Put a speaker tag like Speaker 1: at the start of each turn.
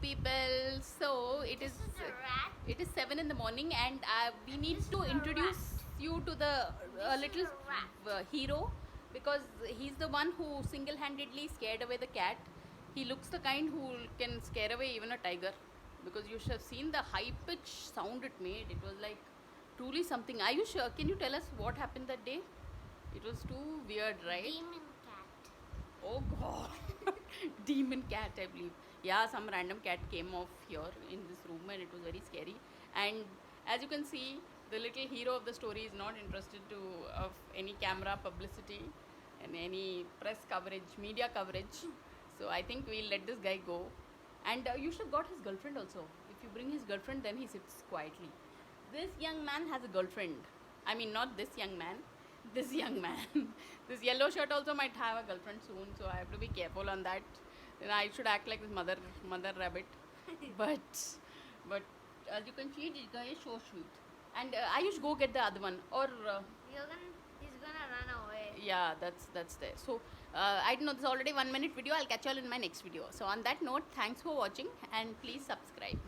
Speaker 1: people. So it
Speaker 2: This is a rat.
Speaker 1: it is 7 in the morning, and we need
Speaker 2: This
Speaker 1: to
Speaker 2: is a
Speaker 1: introduce you to the
Speaker 2: This is
Speaker 1: little
Speaker 2: a rat.
Speaker 1: hero, because he's the one who single-handedly scared away the cat. He looks the kind who can scare away even a tiger, because you should have seen the high-pitched sound it made. It was like truly something. Ayush, can you tell us what happened that day? It was too weird, right?
Speaker 2: Demon cat.
Speaker 1: Oh god. Demon cat, I believe. Yeah, some random cat came off here in this room and it was very scary. And as you can see, the little hero of the story is not interested to of any camera publicity and any press coverage, media coverage. So I think we'll let this guy go. And you should have got his girlfriend also. If you bring his girlfriend, then he sits quietly. This young man has a girlfriend. I mean, not this young man, this young man. This yellow shirt also might have a girlfriend soon, so I have to be careful on that. Then I should act like this mother rabbit. But as you can see, this guy is so sweet. And I used to go get the other one, or
Speaker 2: He's gonna run away.
Speaker 1: yeah, that's there. So I don't know. This is already 1 minute video. I'll catch you all in my next video. So on that note, thanks for watching and please subscribe.